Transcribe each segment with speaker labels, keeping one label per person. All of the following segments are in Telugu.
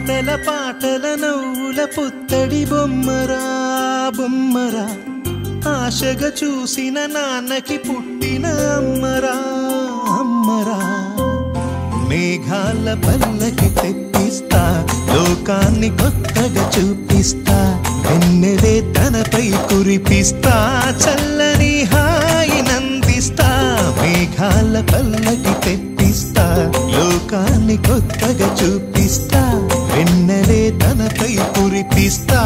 Speaker 1: ఆటల పాటల నవ్వుల పుత్తడి బొమ్మరా బొమ్మరా ఆశగా చూసిన నాన్నకి పుట్టిన అమ్మరా అమ్మరా మేఘాల పల్లకి తెప్పిస్తా లోకాన్ని కొత్తగా చూపిస్తా వెన్నెలే తనపై కురిపిస్తా చల్లని హాయి నందిస్తా మేఘాల పల్లకి తెప్పిస్తా లోకాన్ని కొత్తగా చూపిస్తా వెన్నెలే తనపై కురిపిస్తా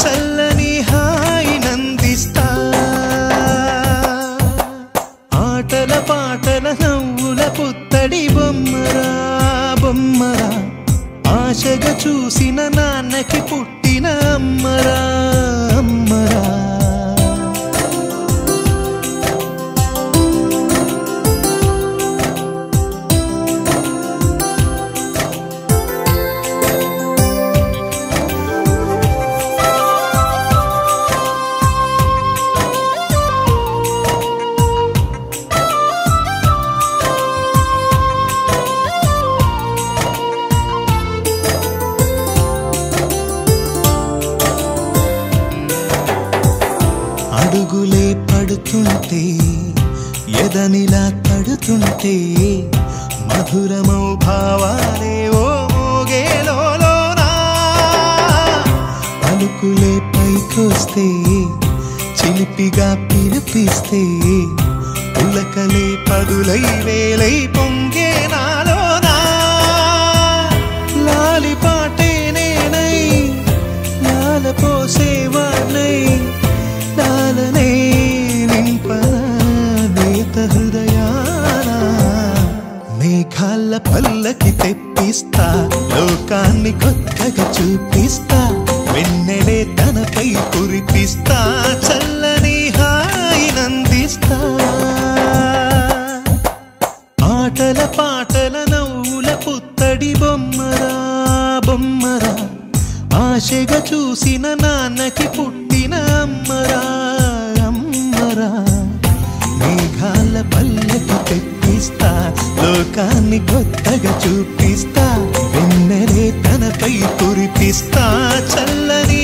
Speaker 1: చల్లని హాయి నందిస్తా ఆటల పాటల నవ్వుల పుత్తడి బొమ్మరా బొమ్మరా ఆశగా చూసిన నాన్నకి పుట్టిన అమ్మరా అమ్మరా అడుగులే పడుతుంటే ఎదనిలా తడుతుంటే మధురమౌ భావాలే ఓ మోగేలోనా పలుకులే పైకొస్తే చిలిపిగా పిలిపిస్తే పులకలే పదులై వేలై పొంగే నాలోనా లాలి పాటే నేనై లాల పోసేవాణ్ణై లాలనే నింపనా నేత హృదయాన మేఘాల పల్లకి తెప్పిస్తా లోకాన్ని కొత్తగా చూపిస్తా వెన్నెలే తనపై కురిపిస్తా చల్లని హాయి నందిస్తా ఆటల పాటల నవ్వుల పుత్తడి బొమ్మరా బొమ్మరా ఆశగా చూసిన నాన్నకి పుట్టిన అమ్మరా అమ్మరా మేఘాల పల్లకి తెప్పిస్తా లోకాన్ని కొత్తగా చూపిస్తా వెన్నెలే తనపై కురిపిస్తా చల్లని